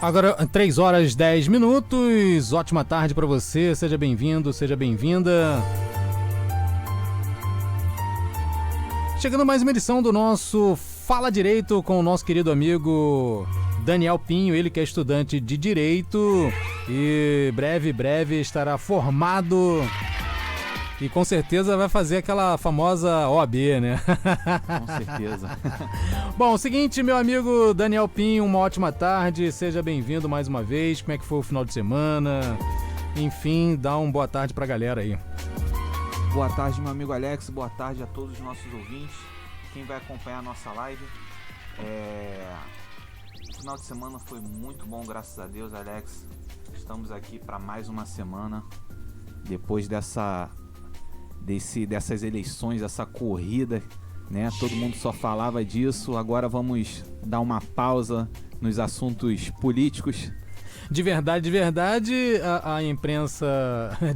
Agora, 3 horas 10 minutos. Ótima tarde para você. Seja bem-vindo, seja bem-vinda. Chegando mais uma edição do nosso Fala Direito com o nosso querido amigo Daniel Pinho, ele que é estudante de Direito e breve estará formado e com certeza vai fazer aquela famosa OAB, né? Com certeza. Bom, o seguinte, meu amigo Daniel Pinho, uma ótima tarde, seja bem-vindo mais uma vez. Como é que foi o final de semana? Enfim, dá uma boa tarde pra galera aí. Boa tarde, meu amigo Alex, boa tarde a todos os nossos ouvintes, quem vai acompanhar a nossa live. O final de semana foi muito bom, graças a Deus, Alex. Estamos aqui para mais uma semana, depois dessas eleições, essa corrida, né? Todo mundo só falava disso, agora vamos dar uma pausa nos assuntos políticos. De verdade, a imprensa,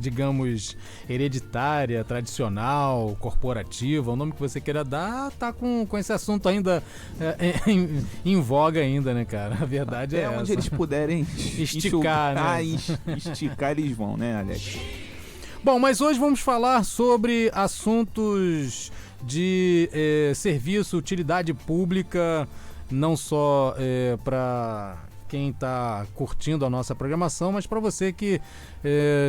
digamos, hereditária, tradicional, corporativa, o nome que você queira dar, tá com esse assunto ainda em voga ainda, né, cara? A verdade é essa. Onde eles puderem esticar, né? Esticar, eles vão, né, Alex? Bom, mas hoje vamos falar sobre assuntos de serviço, utilidade pública, não só para quem está curtindo a nossa programação, mas para você que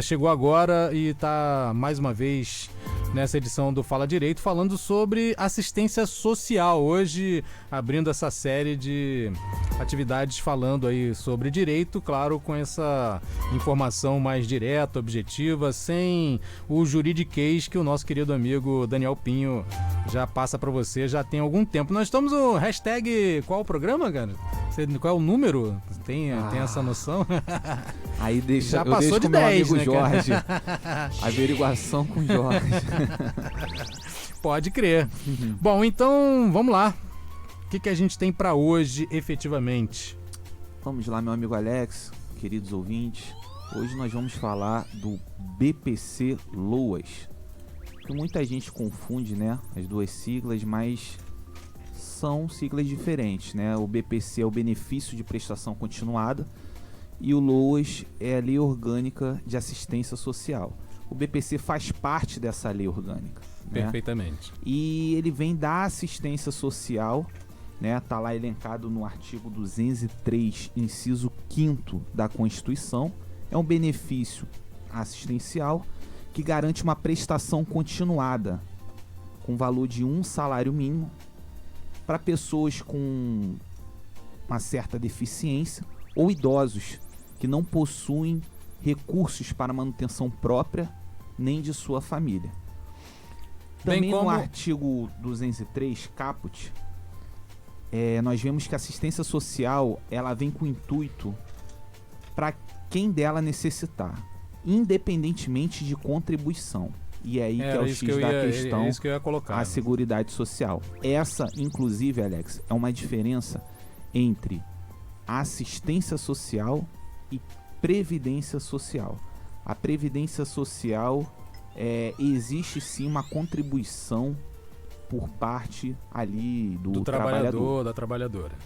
chegou agora e está mais uma vez nessa edição do Fala Direito falando sobre assistência social. Hoje abrindo essa série de atividades falando aí sobre direito, claro, com essa informação mais direta, objetiva, sem o juridiquês que o nosso querido amigo Daniel Pinho já passa para você já tem algum tempo. Nós estamos no hashtag qual o programa, cara? Qual é o número? Tem essa noção? Aí já passou de 10, meu amigo, né, Jorge. Averiguação com o Jorge. Pode crer. Bom, então vamos lá. O que a gente tem para hoje, efetivamente? Vamos lá, meu amigo Alex, queridos ouvintes. Hoje nós vamos falar do BPC Loas. Que muita gente confunde, né, as duas siglas, mas são siglas diferentes, né? O BPC é o Benefício de Prestação Continuada e o LOAS é a Lei Orgânica de Assistência Social. O BPC faz parte dessa lei orgânica, né? Perfeitamente. E ele vem da assistência social, né? Tá lá elencado no artigo 203, inciso 5º da Constituição. É um benefício assistencial que garante uma prestação continuada com valor de 1 salário mínimo para pessoas com uma certa deficiência ou idosos que não possuem recursos para manutenção própria nem de sua família. Também no artigo 203, caput, nós vemos que a assistência social ela vem com o intuito para quem dela necessitar, independentemente de contribuição. E é aí que é o X da questão, isso que eu ia colocar, a Seguridade Social. Essa, inclusive, Alex, é uma diferença entre assistência social e previdência social. A previdência social, existe sim uma contribuição por parte ali do trabalhador, da trabalhadora.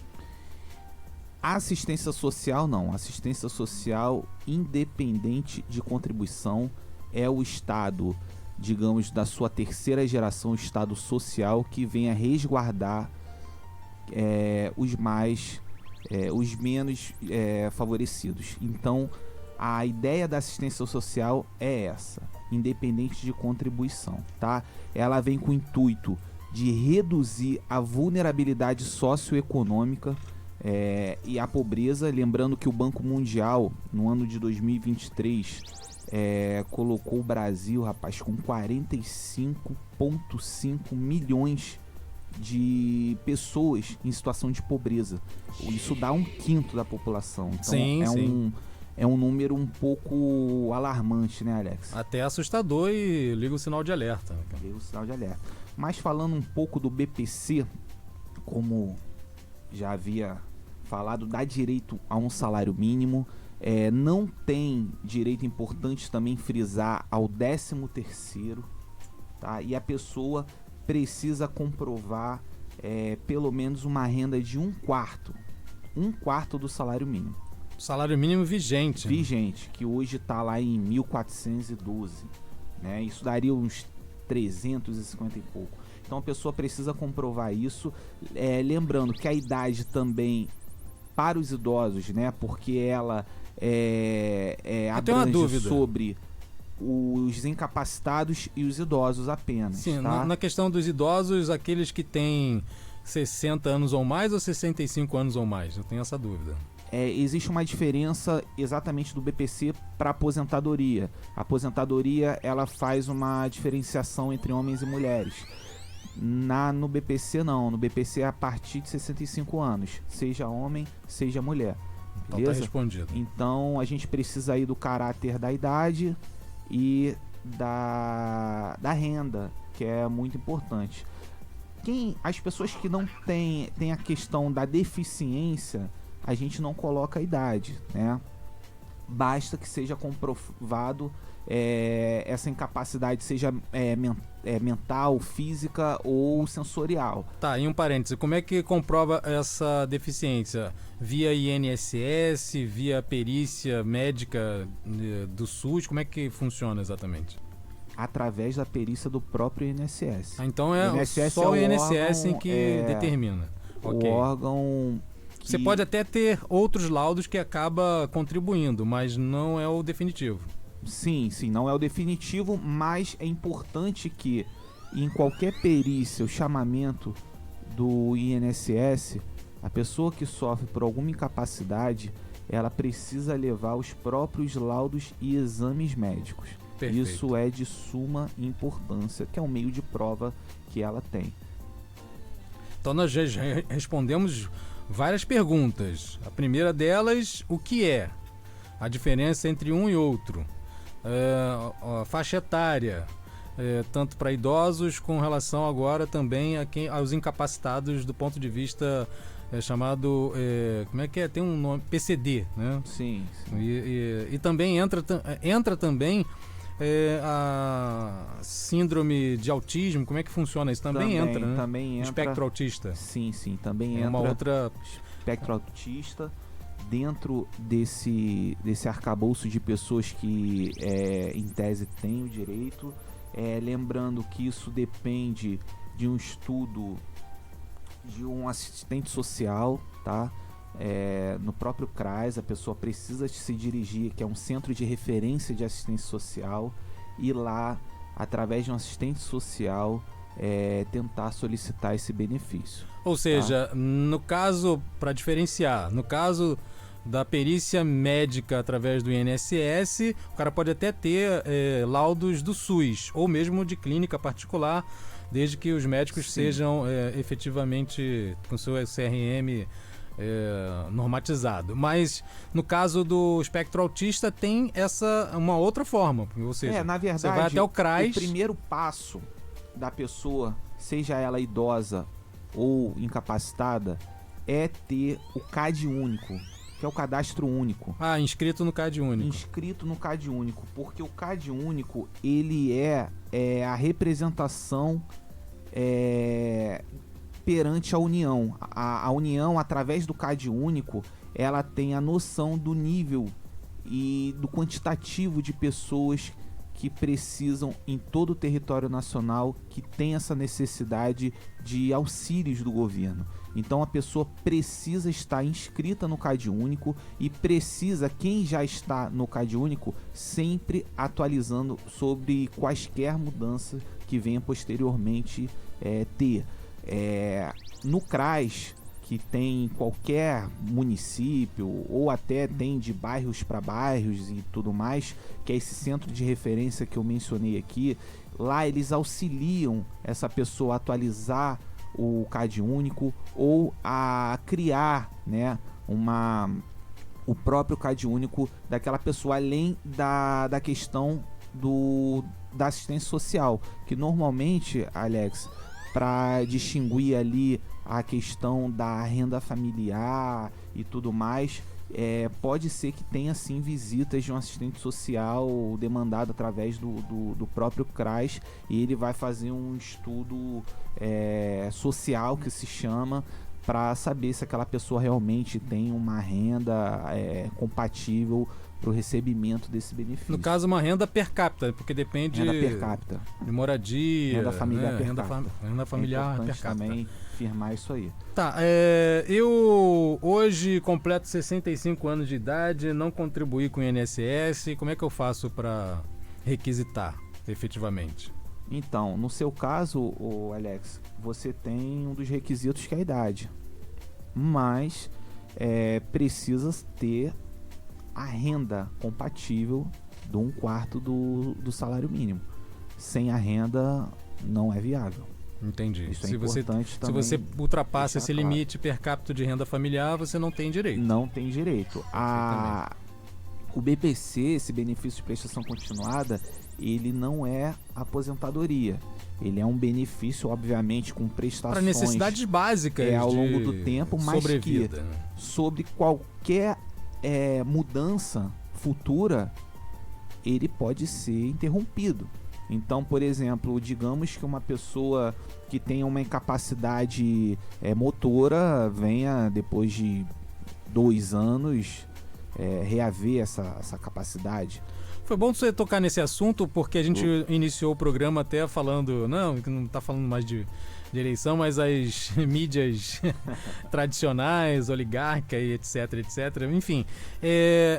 A assistência social não. A assistência social, independente de contribuição, é o Estado, digamos, da sua terceira geração, o Estado social, que vem a resguardar os menos favorecidos. Então, a ideia da assistência social é essa, independente de contribuição, tá? Ela vem com o intuito de reduzir a vulnerabilidade socioeconômica e a pobreza. Lembrando que o Banco Mundial, no ano de 2023, colocou o Brasil, rapaz, com 45,5 milhões de pessoas em situação de pobreza. Isso dá 1/5 da população. Então é um número um pouco alarmante, né, Alex? Até assustador, e liga o sinal de alerta. Liga o sinal de alerta. Mas falando um pouco do BPC, como já havia falado, dá direito a um salário mínimo. Não tem direito, importante também frisar, ao 13º, tá? E a pessoa precisa comprovar pelo menos uma renda de 1/4 do salário mínimo. Salário mínimo vigente. Vigente, que hoje está lá em 1.412, né? Isso daria uns 350 e pouco. Então a pessoa precisa comprovar isso, lembrando que a idade também para os idosos, né? Porque ela abrange sobre os incapacitados e os idosos apenas. Sim, tá? na questão dos idosos, aqueles que têm 60 anos ou mais ou 65 anos ou mais? Eu tenho essa dúvida. Existe uma diferença exatamente do BPC para aposentadoria. A aposentadoria ela faz uma diferenciação entre homens e mulheres. No BPC não, no BPC é a partir de 65 anos, seja homem, seja mulher. Então tá respondido. Então a gente precisa aí do caráter da idade e da renda, que é muito importante. As pessoas que não têm a questão da deficiência, a gente não coloca a idade, né? Basta que seja comprovado essa incapacidade, seja mental, física ou sensorial. Tá, em um parêntese, como é que comprova essa deficiência? Via INSS, via perícia médica do SUS, como é que funciona exatamente? Através da perícia do próprio INSS. Ah, então só o INSS em que determina. O órgão... Você pode até ter outros laudos que acaba contribuindo, mas não é o definitivo. Sim, não é o definitivo, mas é importante que em qualquer perícia, o chamamento do INSS, a pessoa que sofre por alguma incapacidade, ela precisa levar os próprios laudos e exames médicos. Perfeito. Isso é de suma importância, que é um meio de prova que ela tem. Então nós já respondemos várias perguntas. A primeira delas, o que é a diferença entre um e outro? A faixa etária, tanto para idosos com relação agora também aos incapacitados do ponto de vista chamado, como é que é? Tem um nome, PCD, né? Sim. E também entra também a síndrome de autismo, como é que funciona isso? Também entra, né? Também entra. Espectro autista. Sim, também entra. Uma outra... Espectro autista. Dentro desse arcabouço de pessoas que, em tese, têm o direito. Lembrando que isso depende de um estudo de um assistente social, tá? No próprio CRAS, a pessoa precisa se dirigir, que é um centro de referência de assistência social, e lá, através de um assistente social, tentar solicitar esse benefício. Ou seja, no caso, para diferenciar, no caso da perícia médica através do INSS, o cara pode até ter laudos do SUS, ou mesmo de clínica particular, desde que os médicos sejam efetivamente com seu CRM normatizado. Mas no caso do espectro autista tem uma outra forma, ou seja, na verdade, você vai até o CRAS. O primeiro passo da pessoa, seja ela idosa ou incapacitada, é ter o CAD único, que é o cadastro único. Inscrito no CAD único. Inscrito no CAD único, porque o CAD único, ele é a representação perante a União. A União, através do CAD único, ela tem a noção do nível e do quantitativo de pessoas que precisam em todo o território nacional, que tem essa necessidade de auxílios do governo. Então a pessoa precisa estar inscrita no CAD único e precisa, quem já está no CAD único, sempre atualizando sobre quaisquer mudanças que venha posteriormente ter. No CRAS, que tem em qualquer município, ou até tem de bairros para bairros e tudo mais, que é esse centro de referência que eu mencionei aqui, lá eles auxiliam essa pessoa a atualizar o CAD único ou a criar, né, o próprio CAD único daquela pessoa, além da questão da assistência social, que normalmente, Alex, para distinguir ali a questão da renda familiar e tudo mais, pode ser que tenha sim visitas de um assistente social demandado através do próprio CRAS, e ele vai fazer um estudo social, que se chama, para saber se aquela pessoa realmente tem uma renda compatível para o recebimento desse benefício. No caso, uma renda per capita, porque depende renda per capita. De moradia, renda familiar per renda, capita. Renda familiar per capita. Também firmar isso aí. Tá, eu hoje completo 65 anos de idade, não contribuí com o INSS, como é que eu faço para requisitar efetivamente? Então, no seu caso, Alex, você tem um dos requisitos que é a idade, mas precisa ter a renda compatível de 1/4 do salário mínimo. Sem a renda, não é viável. Entendi. Isso é importante também. Se você ultrapassa esse claro. limite per capita de renda familiar, você não tem direito. Não tem direito. O BPC, esse benefício de prestação continuada, ele não é aposentadoria. Ele é um benefício, obviamente, com prestações para necessidades básicas ao longo do tempo, mas que sobre qualquer mudança futura, ele pode ser interrompido. Então, por exemplo, digamos que uma pessoa que tenha uma incapacidade motora venha, depois de 2 anos, reaver essa capacidade. Foi bom você tocar nesse assunto, porque a gente iniciou o programa até falando, não está falando mais de eleição, mas as mídias tradicionais, oligarca e etc, enfim,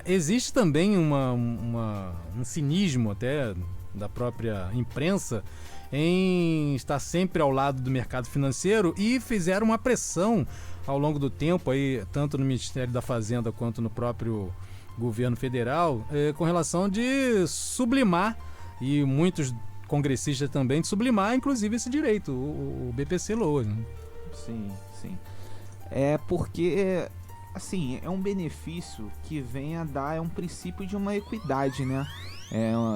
existe também um cinismo até da própria imprensa em estar sempre ao lado do mercado financeiro, e fizeram uma pressão ao longo do tempo, aí, tanto no Ministério da Fazenda quanto no próprio governo federal, com relação de sublimar, e muitos congressistas também, de sublimar inclusive esse direito, o BPC LOA. Né? Sim. É porque, assim, é um benefício que vem a dar um princípio de uma equidade, né?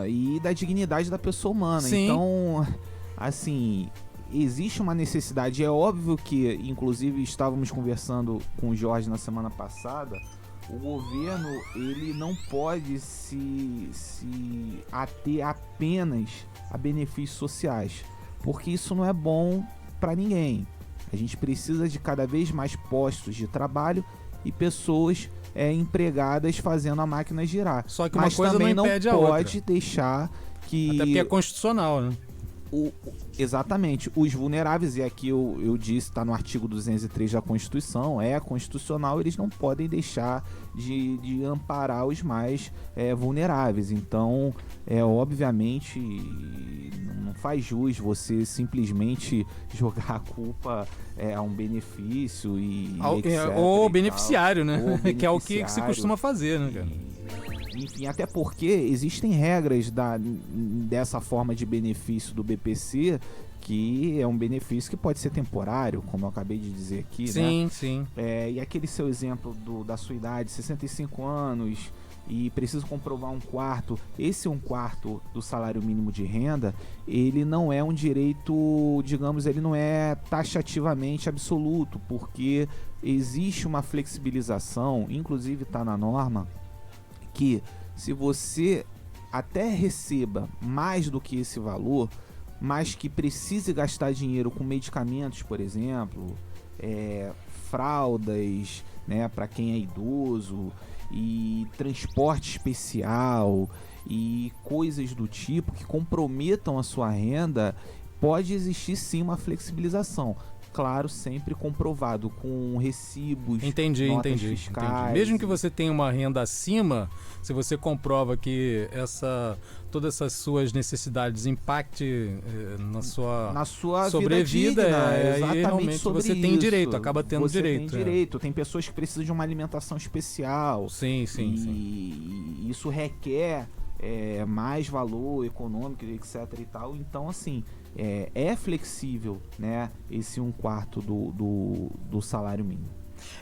E da dignidade da pessoa humana. Sim. Então, assim, existe uma necessidade. É óbvio que, inclusive, estávamos conversando com o Jorge na semana passada, o governo, ele não pode se ater apenas a benefícios sociais, porque isso não é bom para ninguém. A gente precisa de cada vez mais postos de trabalho e pessoas empregadas fazendo a máquina girar. Só que uma coisa não impede a outra. Mas também não pode deixar que... Até porque é constitucional, né? Exatamente, os vulneráveis, e aqui eu disse, está no artigo 203 da Constituição, é constitucional, eles não podem deixar de amparar os mais vulneráveis. Então, obviamente, não faz jus você simplesmente jogar a culpa a um benefício ou beneficiário, né? Que é o que se costuma fazer, né, cara? Enfim, até porque existem regras dessa forma de benefício do BPC, que é um benefício que pode ser temporário, como eu acabei de dizer aqui, sim, né? Sim. E aquele seu exemplo da sua idade, 65 anos, e preciso comprovar 1/4, esse 1/4 do salário mínimo de renda, ele não é um direito, digamos, ele não é taxativamente absoluto, porque existe uma flexibilização, inclusive está na norma, que se você até receba mais do que esse valor, mas que precise gastar dinheiro com medicamentos, por exemplo, fraldas, né, para quem é idoso, e transporte especial e coisas do tipo que comprometam a sua renda, pode existir sim uma flexibilização. Claro, sempre comprovado com recibos, notas fiscais. Mesmo que você tenha uma renda acima, se você comprova que todas essas suas necessidades impactem na sua sobrevida, aí realmente você tem direito, acaba tendo direito. Tem direito. Tem pessoas que precisam de uma alimentação especial. Sim. E isso requer mais valor econômico, etc e tal. Então, assim, é flexível, né, esse 1/4 do salário mínimo.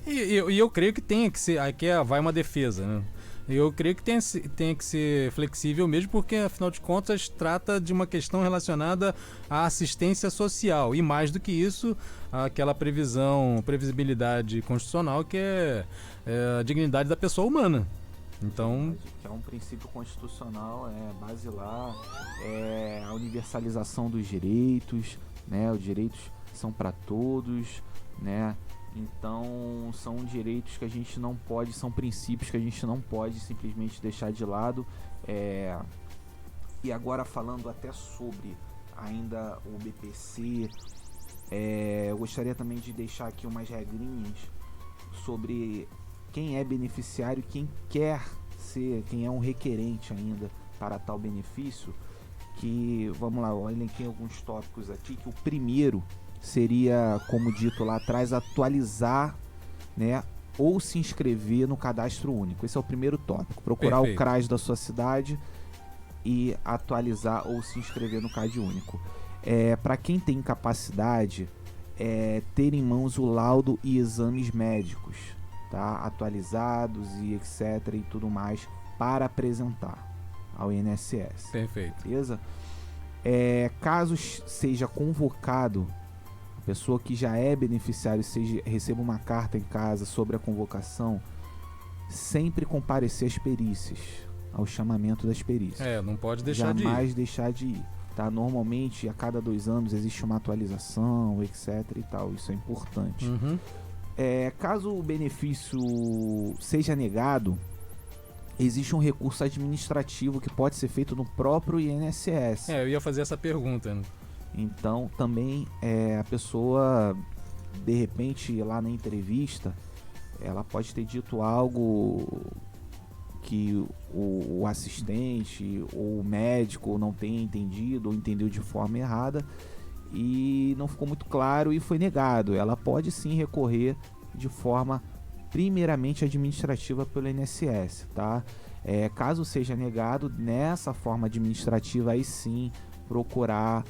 E eu creio que tenha que ser, aqui vai uma defesa, né? Eu creio que tenha que ser flexível mesmo, porque afinal de contas trata de uma questão relacionada à assistência social, e mais do que isso, aquela previsibilidade constitucional que é a dignidade da pessoa humana. Então, que é um princípio constitucional basilar, a universalização dos direitos, né? Os direitos são para todos, né? Então são direitos que a gente não pode, são princípios que a gente não pode simplesmente deixar de lado. E agora falando até sobre ainda o BPC, eu gostaria também de deixar aqui umas regrinhas sobre quem é beneficiário e quem quer ser, quem é um requerente ainda para tal benefício. Que, vamos lá, eu elenquei alguns tópicos aqui, que o primeiro seria, como dito lá atrás, atualizar, né, ou se inscrever no cadastro único. Esse é o primeiro tópico. Procurar Perfeito. o CRAS da sua cidade e atualizar ou se inscrever no CAD único. Para quem tem incapacidade, ter em mãos o laudo e exames médicos, tá, atualizados e etc. e tudo mais para apresentar ao INSS. Perfeito. Beleza? Caso seja convocado, a pessoa que já é beneficiário receba uma carta em casa sobre a convocação, sempre comparecer às perícias, ao chamamento das perícias. Não pode deixar de ir. Jamais deixar de ir. Tá? Normalmente, a cada 2 anos existe uma atualização, etc. e tal. Isso é importante. Uhum. Caso o benefício seja negado, existe um recurso administrativo que pode ser feito no próprio INSS. Eu ia fazer essa pergunta, né? Então, também a pessoa, de repente, lá na entrevista, ela pode ter dito algo que o assistente ou o médico não tenha entendido ou entendeu de forma errada e não ficou muito claro e foi negado. Ela pode sim recorrer de forma primeiramente administrativa pelo INSS, tá? Caso seja negado, nessa forma administrativa, aí sim procurar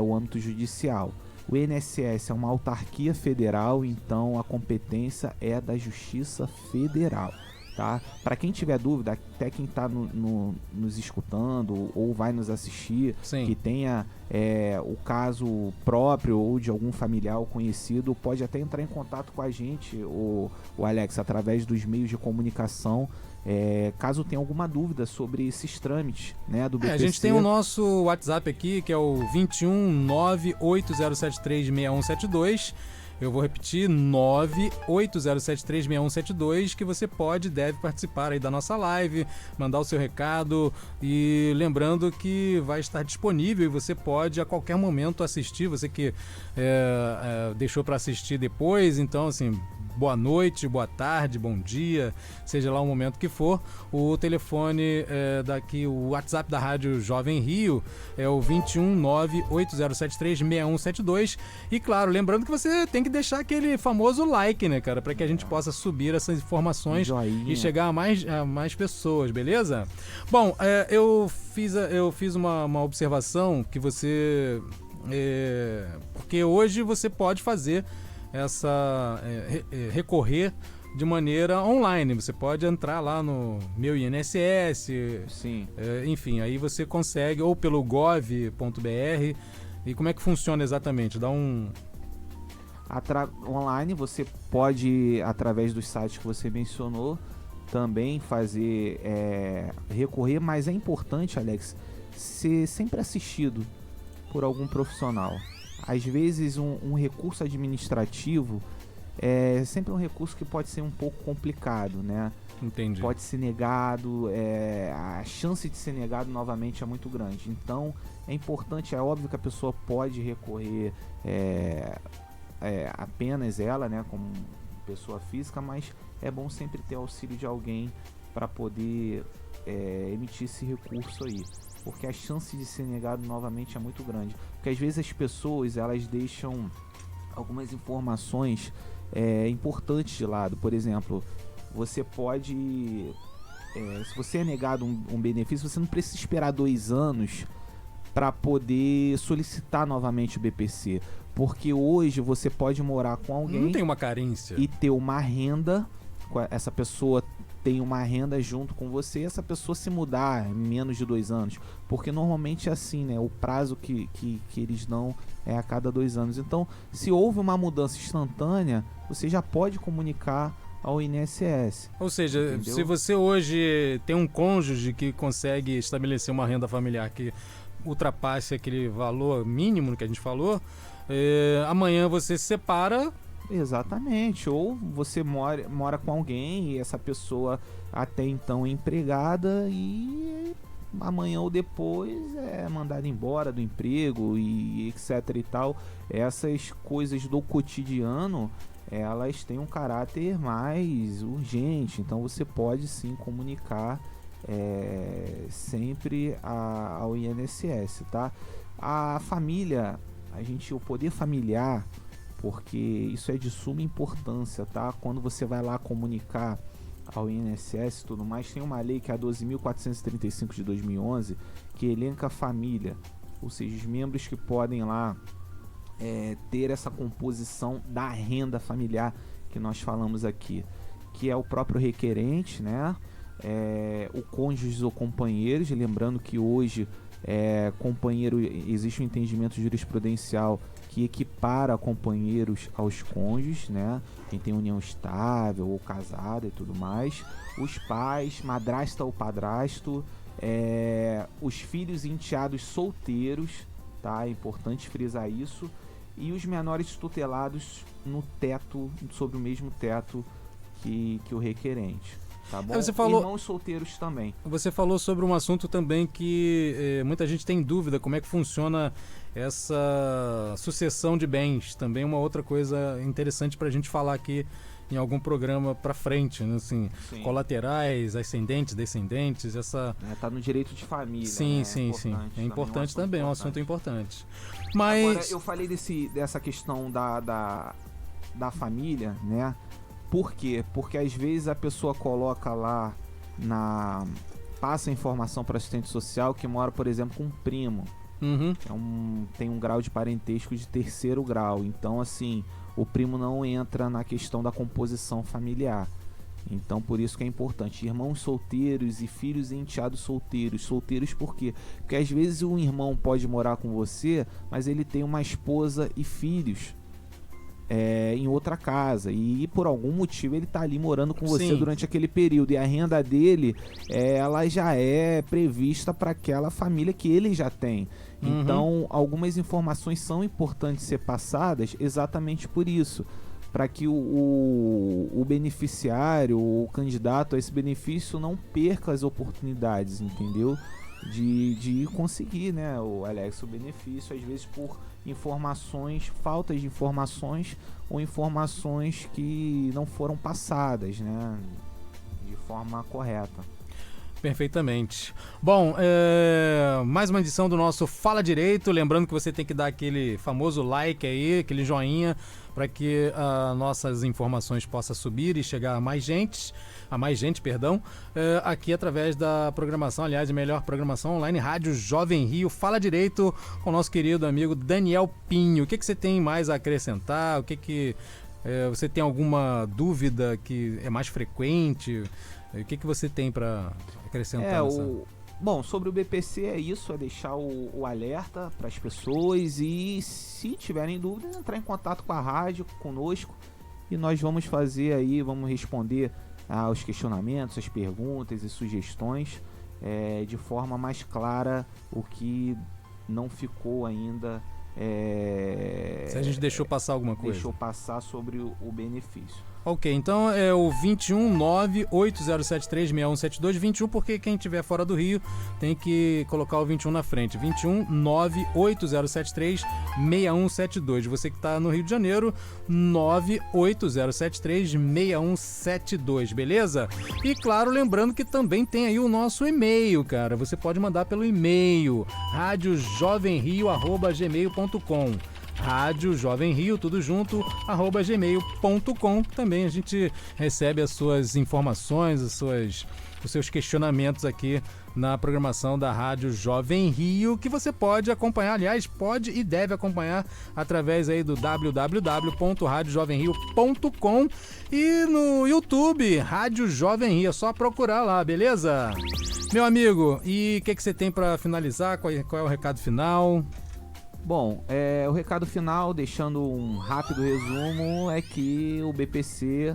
o âmbito judicial. O INSS é uma autarquia federal, então a competência é da Justiça Federal. Tá? Para quem tiver dúvida, até quem está nos escutando ou vai nos assistir, Sim. que tenha o caso próprio ou de algum familiar ou conhecido, pode até entrar em contato com a gente, o Alex, através dos meios de comunicação, caso tenha alguma dúvida sobre esses trâmites, né, do BPC. A gente tem o nosso WhatsApp aqui, que é o 21980736172. Eu vou repetir, 980736172, que você pode e deve participar aí da nossa live, mandar o seu recado, e lembrando que vai estar disponível e você pode a qualquer momento assistir, você que deixou para assistir depois, então assim, boa noite, boa tarde, bom dia, seja lá o momento que for. O telefone daqui, o WhatsApp da Rádio Jovem Rio é o 21980736172. E claro, lembrando que você tem que deixar aquele famoso like, né, cara, para que a gente possa subir essas informações e chegar a mais pessoas, beleza? Bom, eu fiz uma observação que você... porque hoje você pode fazer recorrer de maneira online. Você pode entrar lá no Meu INSS, sim. Enfim, aí você consegue, ou pelo gov.br. E como é que funciona exatamente? Dá um... Online você pode, através dos sites que você mencionou, também fazer recorrer, mas é importante, Alex, ser sempre assistido por algum profissional. Às vezes um recurso administrativo é sempre um recurso que pode ser um pouco complicado, né? Entendi. Pode ser negado, a chance de ser negado novamente é muito grande. Então é importante, é óbvio que a pessoa pode recorrer apenas ela, né, como pessoa física, mas é bom sempre ter auxílio de alguém para poder emitir esse recurso aí. Porque a chance de ser negado novamente é muito grande. Porque às vezes as pessoas, elas deixam algumas informações importantes de lado. Por exemplo, você pode... se você é negado um benefício, você não precisa esperar 2 anos para poder solicitar novamente o BPC. Porque hoje você pode morar com alguém... Não tem uma carência. E ter uma renda, essa pessoa tem uma renda junto com você, e essa pessoa se mudar em menos de 2 anos, porque normalmente é assim, né? O prazo que eles dão é a cada 2 anos. Então, se houve uma mudança instantânea, você já pode comunicar ao INSS. Ou seja, entendeu? Se você hoje tem um cônjuge que consegue estabelecer uma renda familiar que ultrapasse aquele valor mínimo que a gente falou, amanhã você se separa, Exatamente, ou você mora com alguém e essa pessoa até então é empregada e amanhã ou depois é mandada embora do emprego e etc e tal. Essas coisas do cotidiano, elas têm um caráter mais urgente, então você pode sim comunicar sempre ao INSS, tá? A família, o poder familiar, porque isso é de suma importância, tá? Quando você vai lá comunicar ao INSS e tudo mais, tem uma lei que é a 12.435 de 2011, que elenca a família, ou seja, os membros que podem lá ter essa composição da renda familiar que nós falamos aqui, que é o próprio requerente, né? O cônjuge ou companheiros, lembrando que hoje companheiro, existe um entendimento jurisprudencial que equipara companheiros aos cônjuges, né? Quem tem união estável ou casada e tudo mais. Os pais, madrasta ou padrasto, os filhos e enteados solteiros, tá? É importante frisar isso. E os menores tutelados no teto, sobre o mesmo teto que o requerente. Tá bom? Você falou, irmãos solteiros também. Você falou sobre um assunto também que muita gente tem dúvida, como é que funciona essa sucessão de bens. Também uma outra coisa interessante para a gente falar aqui em algum programa para frente, né? Assim, colaterais, ascendentes, descendentes, essa... tá no direito de família, sim, né? sim. É importante também, é um assunto importante. Mas... Agora, eu falei dessa questão da família, né? Por quê? Porque às vezes a pessoa coloca lá, passa a informação para assistente social que mora, por exemplo, com um primo. Uhum. Tem um grau de parentesco de 3º grau. Então, assim, o primo não entra na questão da composição familiar. Então, por isso que é importante. Irmãos solteiros e filhos e enteados solteiros. Solteiros por quê? Porque às vezes um irmão pode morar com você, mas ele tem uma esposa e filhos em outra casa, e por algum motivo ele tá ali morando com você durante aquele período, e a renda dele ela já é prevista para aquela família que ele já tem. Então algumas informações são importantes ser passadas exatamente por isso, para que o beneficiário, o candidato a esse benefício não perca as oportunidades, entendeu? De conseguir, né, Alex, o benefício, às vezes por faltas de informações ou informações que não foram passadas, né, de forma correta. Perfeitamente. Bom, mais uma edição do nosso Fala Direito. Lembrando que você tem que dar aquele famoso like aí, aquele joinha, para que nossas informações possam subir e chegar a mais gente, aqui através da programação, aliás, a melhor programação online, Rádio Jovem Rio. Fala Direito com o nosso querido amigo Daniel Pinho. O que você tem mais a acrescentar? Você tem alguma dúvida que é mais frequente? O que você tem para acrescentar? Bom, sobre o BPC é isso, é deixar o alerta para as pessoas, e se tiverem dúvidas, entrar em contato com a rádio, conosco, e nós vamos vamos responder aos questionamentos, as perguntas e sugestões de forma mais clara, o que não ficou ainda... se a gente deixou passar alguma coisa. Deixou passar sobre o benefício. Ok, então é o 21980736172, 21 porque quem estiver fora do Rio tem que colocar o 21 na frente, 21980736172. Você que está no Rio de Janeiro, 980736172, beleza? E claro, lembrando que também tem aí o nosso e-mail, cara, você pode mandar pelo e-mail radiojovenrio@gmail.com, Rádio Jovem Rio, tudo junto, @gmail.com. Também a gente recebe as suas informações, os seus questionamentos aqui na programação da Rádio Jovem Rio, que você pode acompanhar, aliás, pode e deve acompanhar através aí do www.radiojovenrio.com e no YouTube, Rádio Jovem Rio, é só procurar lá, beleza? Meu amigo, e o que você tem para finalizar? Qual é o recado final? Bom, o recado final, deixando um rápido resumo, é que o BPC,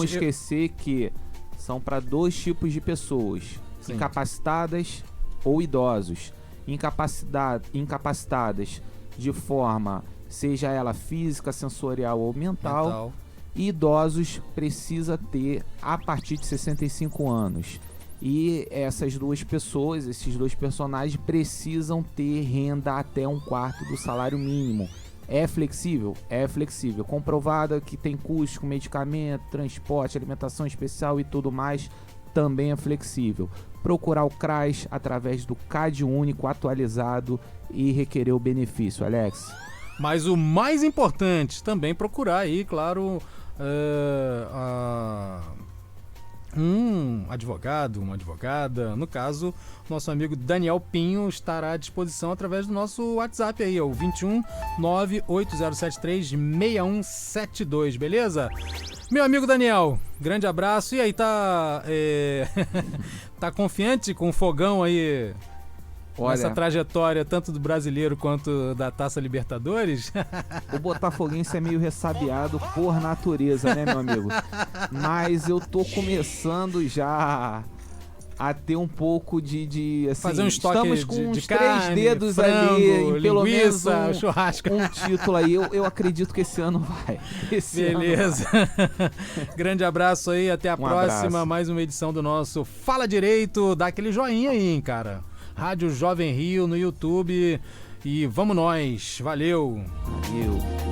esquecer que são para 2 tipos de pessoas, incapacitadas ou idosos. incapacitadas de forma, seja ela física, sensorial ou mental. E idosos precisa ter a partir de 65 anos. E essas duas pessoas, esses dois personagens, precisam ter renda até 1/4 do salário mínimo. É flexível? É flexível. Comprovada que tem custo com medicamento, transporte, alimentação especial e tudo mais, também é flexível. Procurar o CRAS através do CAD único atualizado e requerer o benefício, Alex. Mas o mais importante, também procurar aí, claro, um advogado, uma advogada. No caso, nosso amigo Daniel Pinho estará à disposição através do nosso WhatsApp aí, o 21 98073 6172, beleza? Meu amigo Daniel, grande abraço. E aí, tá confiante com o fogão aí? Olha, essa trajetória tanto do brasileiro quanto da Taça Libertadores? O botafoguense é meio ressabiado por natureza, né, meu amigo? Mas eu tô começando já a ter um pouco de assim, fazer um estoque estamos com uns de carne, 3 dedos frango, ali, em pelo linguiça, menos churrasco. Um título aí. Eu acredito que esse ano vai. Beleza. Grande abraço aí, até a próxima. Abraço. Mais uma edição do nosso Fala Direito. Dá aquele joinha aí, hein, cara. Rádio Jovem Rio no YouTube. E vamos nós. Valeu. Valeu.